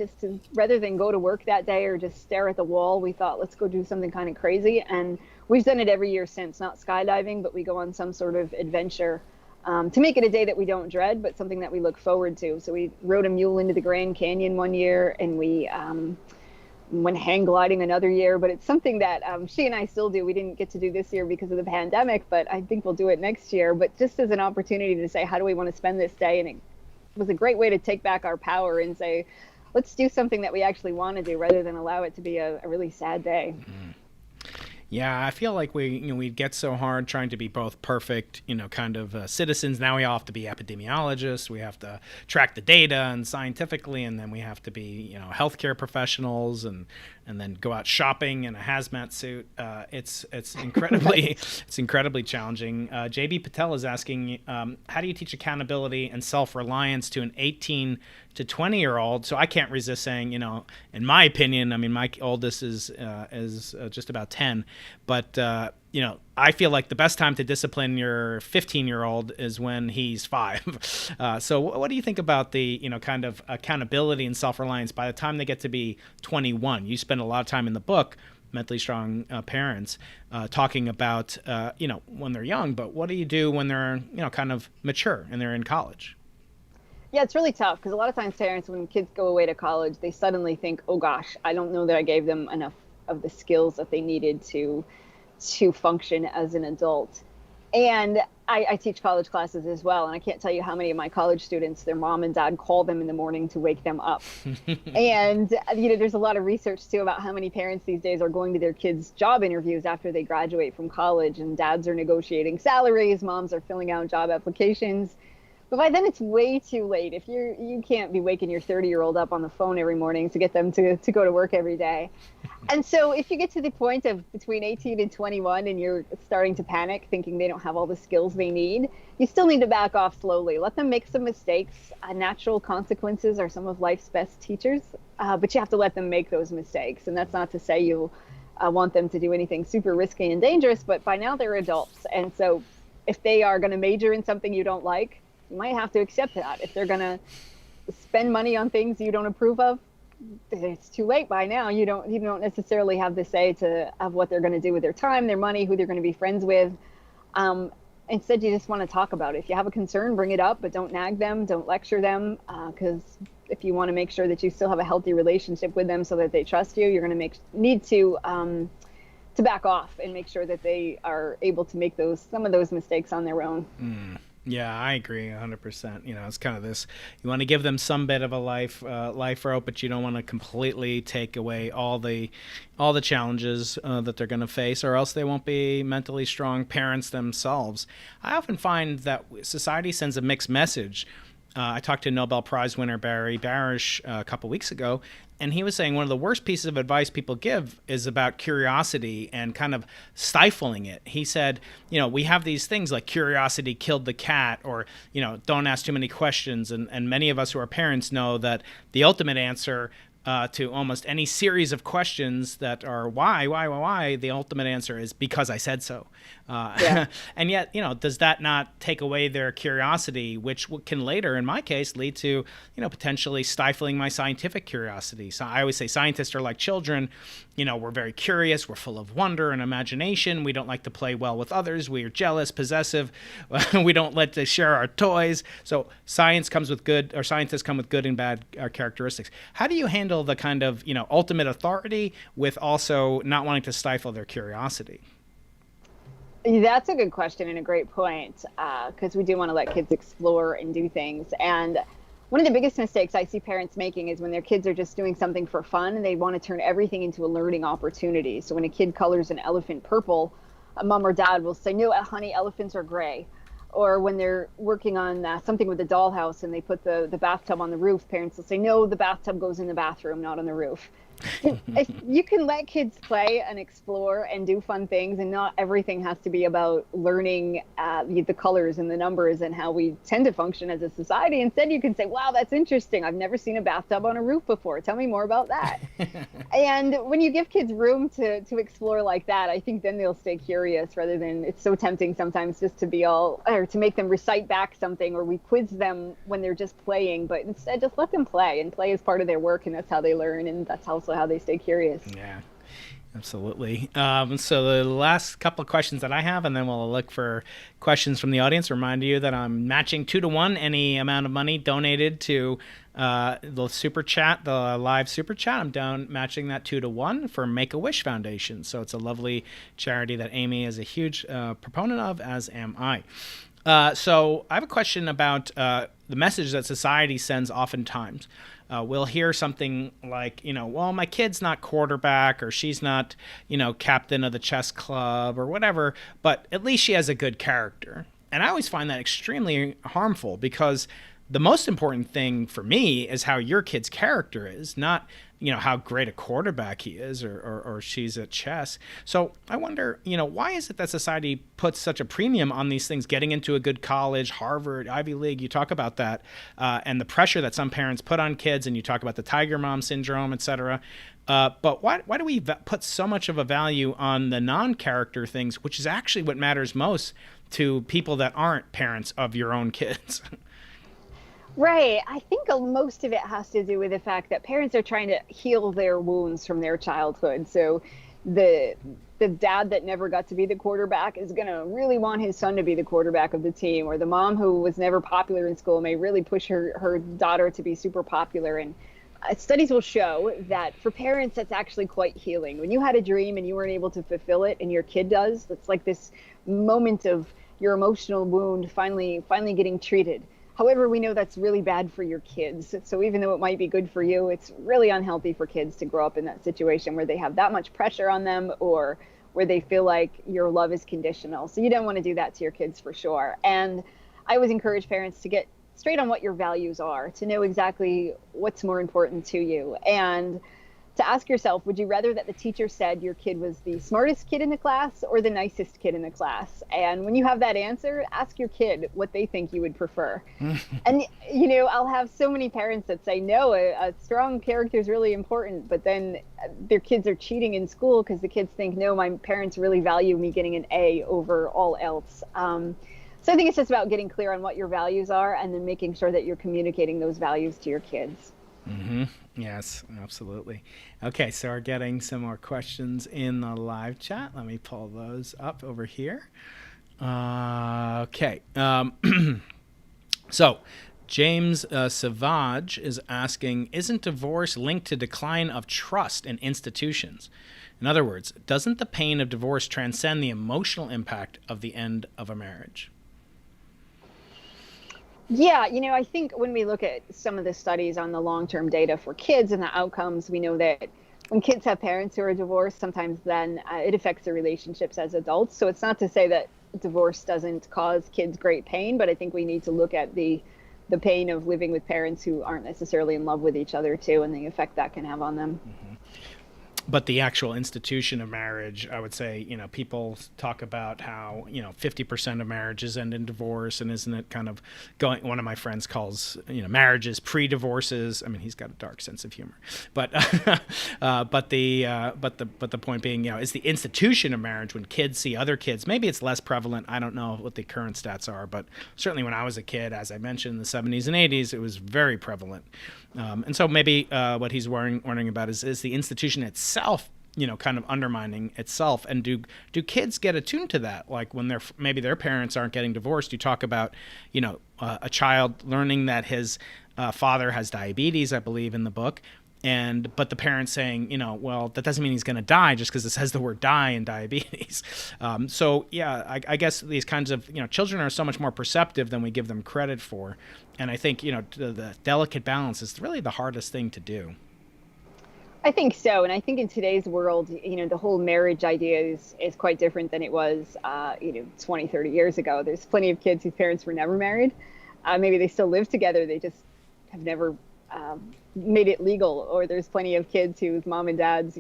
rather than go to work that day or just stare at the wall. We thought, let's go do something kind of crazy. And we've done it every year since, not skydiving, but we go on some sort of adventure to make it a day that we don't dread, but something that we look forward to. So we rode a mule into the Grand Canyon one year, and we went hang gliding another year. But it's something that she and I still do. We didn't get to do this year because of the pandemic, but I think we'll do it next year. But just as an opportunity to say, how do we want to spend this day? And it was a great way to take back our power and say, let's do something that we actually want to do rather than allow it to be a really sad day. Mm. Yeah, I feel like we get so hard trying to be both perfect, kind of citizens. Now we all have to be epidemiologists. We have to track the data and scientifically, and then we have to be, healthcare professionals, and then go out shopping in a hazmat suit. It's incredibly it's incredibly challenging. JB Patel is asking, how do you teach accountability and self-reliance to an 18 to 20-year-old? So I can't resist saying, in my opinion, I mean, my oldest is just about 10, but I feel like the best time to discipline your 15-year-old is when he's 5. So what do you think about the, kind of accountability and self-reliance by the time they get to be 21? You spend a lot of time in the book, Mentally Strong Parents, talking about, when they're young, but what do you do when they're, kind of mature and they're in college? Yeah, it's really tough because a lot of times parents, when kids go away to college, they suddenly think, oh gosh, I don't know that I gave them enough of the skills that they needed to function as an adult. And I teach college classes as well. And I can't tell you how many of my college students, their mom and dad call them in the morning to wake them up. And, there's a lot of research too about how many parents these days are going to their kids' job interviews after they graduate from college, and dads are negotiating salaries, moms are filling out job applications. But by then it's way too late. If you can't be waking your 30-year-old up on the phone every morning to get them to go to work every day. And so if you get to the point of between 18 and 21 and you're starting to panic, thinking they don't have all the skills they need, you still need to back off slowly. Let them make some mistakes. Natural consequences are some of life's best teachers, but you have to let them make those mistakes. And that's not to say you want them to do anything super risky and dangerous, but by now they're adults. And so if they are going to major in something you don't like, you might have to accept that. If they're going to spend money on things you don't approve of, it's too late by now. You don't necessarily have the say of what they're going to do with their time, their money, who they're going to be friends with. Instead, you just want to talk about it. If you have a concern, bring it up, but don't nag them, don't lecture them, because if you want to make sure that you still have a healthy relationship with them so that they trust you, you're going to need to back off and make sure that they are able to make some of those mistakes on their own. Yeah, I agree 100%. It's kind of this, you want to give them some bit of a life rope, but you don't want to completely take away all the challenges that they're going to face, or else they won't be mentally strong parents themselves. I often find that society sends a mixed message. I talked to Nobel Prize winner Barry Barish a couple weeks ago, and he was saying one of the worst pieces of advice people give is about curiosity and kind of stifling it. He said, we have these things like curiosity killed the cat, or, don't ask too many questions. And many of us who are parents know that the ultimate answer to almost any series of questions that are why, the ultimate answer is because I said so. Yeah. And yet, does that not take away their curiosity, which can later, in my case, lead to, potentially stifling my scientific curiosity? So I always say scientists are like children. We're very curious. We're full of wonder and imagination. We don't like to play well with others. We are jealous, possessive. We don't like to share our toys. So scientists come with good and bad characteristics. How do you handle the kind of, ultimate authority with also not wanting to stifle their curiosity? That's a good question and a great point, because we do want to let kids explore and do things. And one of the biggest mistakes I see parents making is when their kids are just doing something for fun and they want to turn everything into a learning opportunity. So when a kid colors an elephant purple, a mom or dad will say, no, honey, elephants are gray. Or when they're working on something with the dollhouse and they put the bathtub on the roof, parents will say, no, the bathtub goes in the bathroom, not on the roof. If you can let kids play and explore and do fun things, and not everything has to be about learning the colors and the numbers and how we tend to function as a society. Instead, you can say, wow, that's interesting. I've never seen a bathtub on a roof before. Tell me more about that. And when you give kids room to explore like that, I think then they'll stay curious, rather than, it's so tempting sometimes just to be all, or to make them recite back something, or we quiz them when they're just playing. But instead, just let them play, and play is part of their work, and that's how they learn, and that's also how they stay curious. Yeah, absolutely. So the last couple of questions that I have, and then we'll look for questions from the audience. Remind you that I'm matching 2-to-1 any amount of money donated to the super chat, the live super chat. I'm matching that 2-to-1 for Make-A-Wish Foundation. So it's a lovely charity that Amy is a huge proponent of, as am I. So I have a question about the message that society sends oftentimes. We'll hear something like, well, my kid's not quarterback, or she's not, captain of the chess club or whatever, but at least she has a good character. And I always find that extremely harmful, because the most important thing for me is how your kid's character is, not, how great a quarterback he is or she's at chess. So I wonder, why is it that society puts such a premium on these things, getting into a good college, Harvard, Ivy League? You talk about that, and the pressure that some parents put on kids, and you talk about the tiger mom syndrome, et cetera. But why do we put so much of a value on the non-character things, which is actually what matters most to people that aren't parents of your own kids? Right. I think most of it has to do with the fact that parents are trying to heal their wounds from their childhood. So the dad that never got to be the quarterback is going to really want his son to be the quarterback of the team, or the mom who was never popular in school may really push her daughter to be super popular. And studies will show that for parents, that's actually quite healing. When you had a dream and you weren't able to fulfill it, and your kid does, it's like this moment of your emotional wound finally getting treated. However, we know that's really bad for your kids. So even though it might be good for you, it's really unhealthy for kids to grow up in that situation where they have that much pressure on them, or where they feel like your love is conditional. So you don't want to do that to your kids, for sure. And I always encourage parents to get straight on what your values are, to know exactly what's more important to you, and to ask yourself, would you rather that the teacher said your kid was the smartest kid in the class or the nicest kid in the class? And when you have that answer, ask your kid what they think you would prefer. And, I'll have so many parents that say, no, a strong character is really important, but then their kids are cheating in school because the kids think, no, my parents really value me getting an A over all else. So I think it's just about getting clear on what your values are, and then making sure that you're communicating those values to your kids. Mm-hmm. Yes, absolutely. Okay, so we're getting some more questions in the live chat. Let me pull those up over here. Okay. So James Savage is asking, isn't divorce linked to decline of trust in institutions? In other words, doesn't the pain of divorce transcend the emotional impact of the end of a marriage? Yeah, I think when we look at some of the studies on the long-term data for kids and the outcomes, we know that when kids have parents who are divorced, sometimes then it affects their relationships as adults. So it's not to say that divorce doesn't cause kids great pain, but I think we need to look at the pain of living with parents who aren't necessarily in love with each other too, and the effect that can have on them. Mm-hmm. But the actual institution of marriage, I would say, people talk about how, 50% of marriages end in divorce, and isn't it kind of going, one of my friends calls, marriages pre-divorces. I mean, he's got a dark sense of humor, but the point being, is the institution of marriage, when kids see other kids, maybe it's less prevalent. I don't know what the current stats are, but certainly when I was a kid, as I mentioned, in the 70s and 80s, it was very prevalent. And so maybe what he's warning about is the institution itself, kind of undermining itself. And do kids get attuned to that? Like when maybe their parents aren't getting divorced, you talk about, a child learning that his father has diabetes, I believe in the book. But the parents saying, well, that doesn't mean he's going to die just because it says the word die in diabetes. So yeah, I guess these kinds of, children are so much more perceptive than we give them credit for. And I think, the delicate balance is really the hardest thing to do. I think so. And I think in today's world, the whole marriage idea is quite different than it was, 20, 30 years ago. There's plenty of kids whose parents were never married. Maybe they still live together. They just have never made it legal. Or there's plenty of kids whose mom and dads,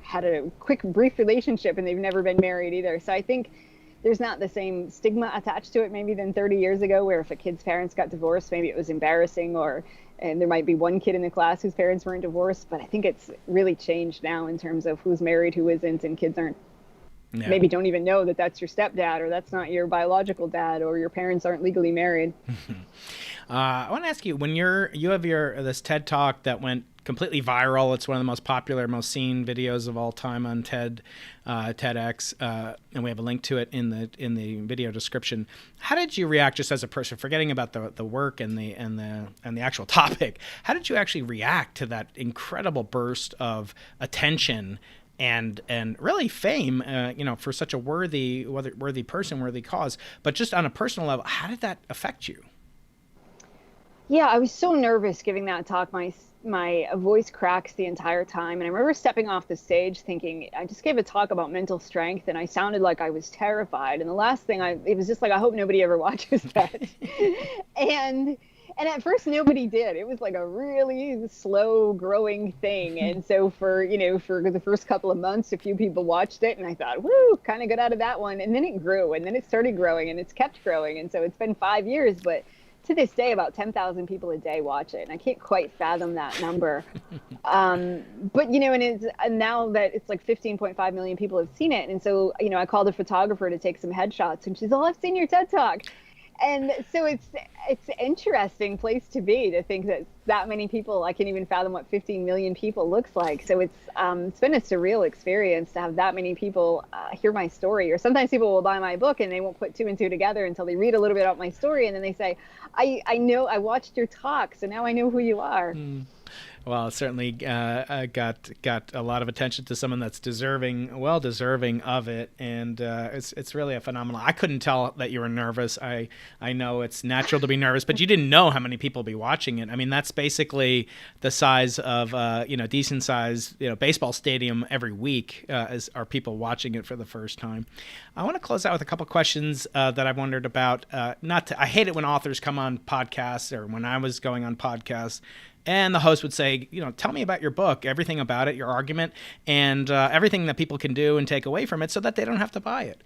had a quick, brief relationship and they've never been married either. So I think there's not the same stigma attached to it maybe than 30 years ago, where if a kid's parents got divorced, maybe it was embarrassing, and there might be one kid in the class whose parents weren't divorced. But I think it's really changed now in terms of who's married, who isn't, and kids aren't, maybe don't even know that that's your stepdad, or that's not your biological dad, or your parents aren't legally married. I want to ask you, when you have this TED Talk that went completely viral. It's one of the most popular, most seen videos of all time on TEDx, and we have a link to it in the video description. How did you react, just as a person, forgetting about the work and the actual topic? How did you actually react to that incredible burst of attention and really fame, for such a worthy person, worthy cause? But just on a personal level, how did that affect you? Yeah, I was so nervous giving that talk. My voice cracks the entire time. And I remember stepping off the stage thinking, I just gave a talk about mental strength and I sounded like I was terrified. And the last thing it was just like, I hope nobody ever watches that. and at first nobody did. It was like a really slow growing thing. And so for the first couple of months, a few people watched it and I thought, woo, kind of got out of that one. And then it grew, and then it started growing, and it's kept growing. And so it's been 5 years, but to this day, about 10,000 people a day watch it, and I can't quite fathom that number. But and now that it's like 15.5 million people have seen it, and so I called a photographer to take some headshots, and she's, "Oh, I've seen your TED Talk," and so it's an interesting place to be, to think that many people. I can't even fathom what 15 million people looks like. So it's been a surreal experience to have that many people hear my story. Or sometimes people will buy my book and they won't put two and two together until they read a little bit about my story, and then they say, I know, I watched your talk, so now I know who you are. Well, it certainly got a lot of attention to someone that's well deserving of it, and it's really a phenomenal. I couldn't tell that you were nervous. I know it's natural to be nervous, but you didn't know how many people will be watching it. I mean, that's basically the size of decent size baseball stadium every week are people watching it for the first time. I want to close out with a couple questions that I've wondered about. I hate it when authors come on podcasts, or when I was going on podcasts, and the host would say, tell me about your book, everything about it, your argument, and everything that people can do and take away from it so that they don't have to buy it.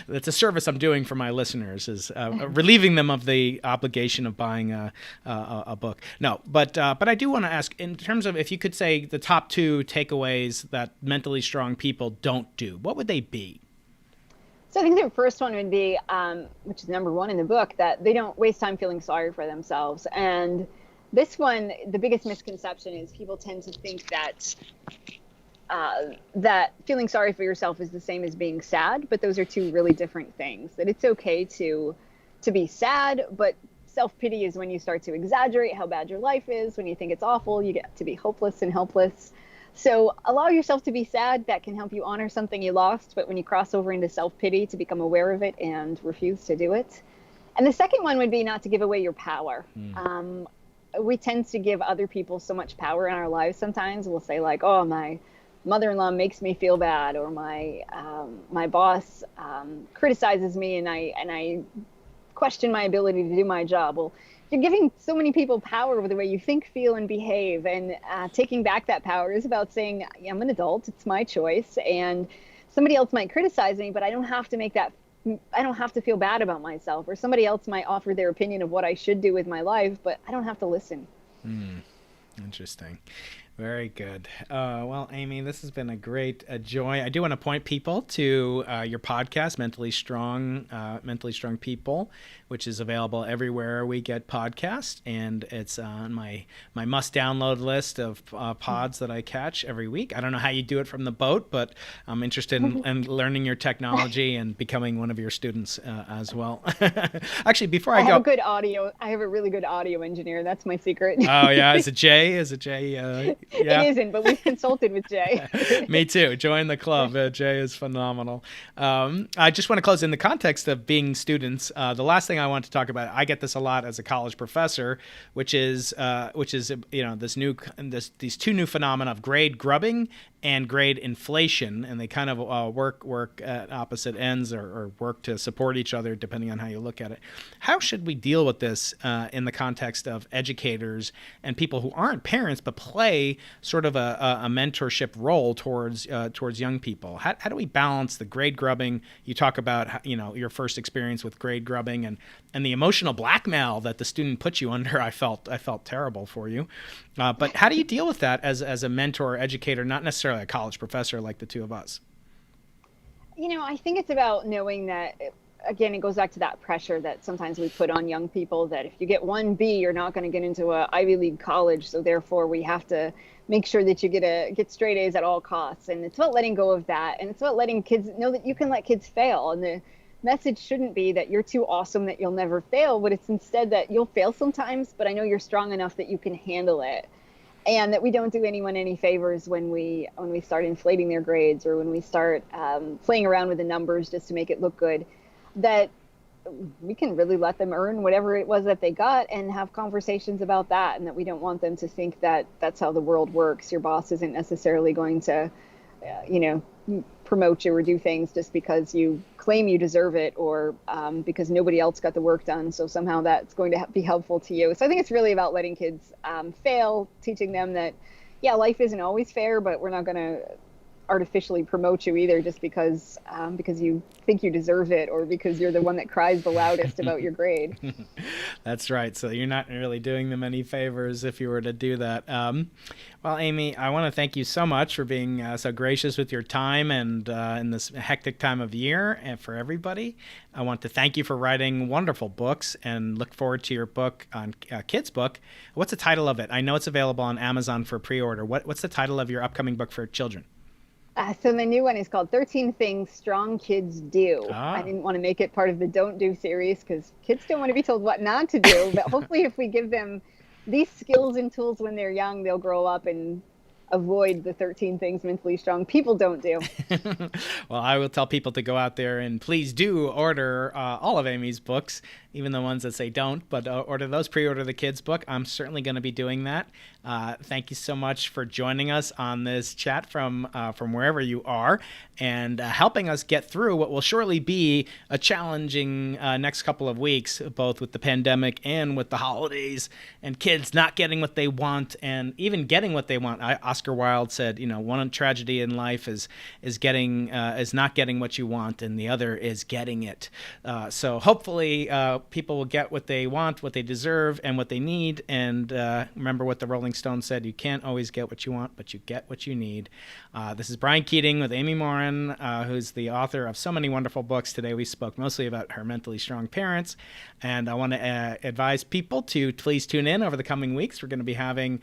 That's a service I'm doing for my listeners, is relieving them of the obligation of buying a book. No, but I do want to ask, in terms of, if you could say the top two takeaways that mentally strong people don't do, what would they be? So I think the first one would be, which is number one in the book, that they don't waste time feeling sorry for themselves. And this one, the biggest misconception is people tend to think that that feeling sorry for yourself is the same as being sad, but those are two really different things. That it's okay to be sad, but self-pity is when you start to exaggerate how bad your life is. When you think it's awful, you get to be hopeless and helpless. So allow yourself to be sad. That can help you honor something you lost. But when you cross over into self-pity, to become aware of it and refuse to do it. And the second one would be not to give away your power. We tend to give other people so much power in our lives. Sometimes we'll say, like, "Oh, my mother-in-law makes me feel bad," or my boss criticizes me, and I question my ability to do my job. Well, you're giving so many people power over the way you think, feel, and behave. And taking back that power is about saying, "I'm an adult. It's my choice, and somebody else might criticize me, but I don't have to feel bad about myself," or somebody else might offer their opinion of what I should do with my life, but I don't have to listen. Interesting. Very good. Well, Amy, this has been a great joy. I do want to point people to your podcast, Mentally Strong People, which is available everywhere we get podcasts, and it's on my must-download list of pods that I catch every week. I don't know how you do it from the boat, but I'm interested in learning your technology and becoming one of your students as well. Actually, before I go, I have a really good audio engineer. That's my secret. Oh yeah, is it Jay? Yeah. It isn't, but we've consulted with Jay. Me too. Join the club. Jay is phenomenal. I just want to close in the context of being students. The last thing I want to talk about, I get this a lot as a college professor, which is these two new phenomena of grade grubbing and grade inflation, and they kind of work at opposite ends or work to support each other depending on how you look at it. How should we deal with this in the context of educators and people who aren't parents but play sort of a mentorship role towards young people? How do we balance the grade grubbing? You talk about your first experience with grade grubbing and the emotional blackmail that the student put you under. I felt terrible for you. But how do you deal with that as a mentor or educator, not necessarily a college professor like the two of us? I think it's about knowing that, again, it goes back to that pressure that sometimes we put on young people, that if you get 1B, you're not going to get into a Ivy League college. So therefore, we have to make sure that you get straight A's at all costs. And it's about letting go of that. And it's about letting kids know that you can let kids fail. And the message shouldn't be that you're too awesome that you'll never fail, but it's instead that you'll fail sometimes, but I know you're strong enough that you can handle it. And that we don't do anyone any favors when we start inflating their grades, or when we start playing around with the numbers just to make it look good, that we can really let them earn whatever it was that they got and have conversations about that. And that we don't want them to think that that's how the world works. Your boss isn't necessarily going to, promote you or do things just because you claim you deserve it, or because nobody else got the work done. So somehow that's going to be helpful to you. So I think it's really about letting kids fail, teaching them that, life isn't always fair, but we're not going to artificially promote you either just because you think you deserve it, or because you're the one that cries the loudest about your grade. That's right. So you're not really doing them any favors if you were to do that. Well, Amy, I want to thank you so much for being so gracious with your time and in this hectic time of year and for everybody. I want to thank you for writing wonderful books and look forward to your book on kids' book. What's the title of it? I know it's available on Amazon for pre-order. What's the title of your upcoming book for children? So the new one is called 13 Things Strong Kids Do. I didn't want to make it part of the Don't Do series because kids don't want to be told what not to do. But hopefully if we give them these skills and tools when they're young, they'll grow up and avoid the 13 things mentally strong people don't do. Well, I will tell people to go out there and please do order all of Amy's books, even the ones that say don't, but pre-order the kids' book. I'm certainly going to be doing that. Thank you so much for joining us on this chat from wherever you are and helping us get through what will surely be a challenging next couple of weeks, both with the pandemic and with the holidays and kids not getting what they want and even getting what they want. Oscar Wilde said, one tragedy in life is not getting what you want, and the other is getting it. So hopefully people will get what they want, what they deserve, and what they need. And remember what the Rolling Stones said: you can't always get what you want, but you get what you need. This is Brian Keating with Amy Morin, who's the author of so many wonderful books. Today we spoke mostly about her mentally strong parents, and I want to advise people to please tune in over the coming weeks. We're going to be having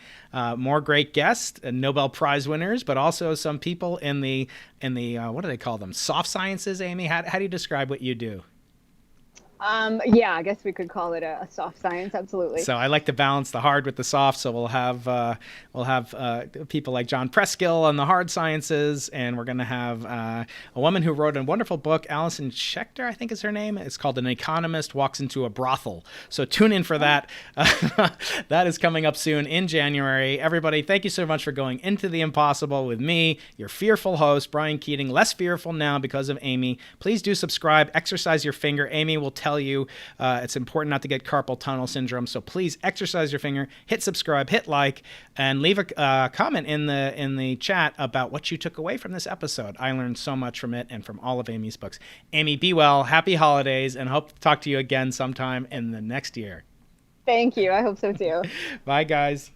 more great guests, Nobel Prize winners, but also some people in the what do they call them? Soft sciences, Amy? How do you describe what you do? I guess we could call it a soft science. Absolutely. So I like to balance the hard with the soft. So we'll have people like John Preskill on the hard sciences, and we're going to have a woman who wrote a wonderful book, Alison Schechter, I think is her name. It's called An Economist Walks into a Brothel. So tune in for that. That is coming up soon in January. Everybody, thank you so much for going into the impossible with me, your fearful host, Brian Keating. Less fearful now because of Amy. Please do subscribe. Exercise your finger. Amy will tell you it's important not to get carpal tunnel syndrome. So please exercise your finger, hit subscribe, hit like, and leave a comment in the chat about what you took away from this episode. I learned so much from it and from all of Amy's books. Amy, be well, happy holidays, and hope to talk to you again sometime in the next year. Thank you. I hope so too. Bye, guys.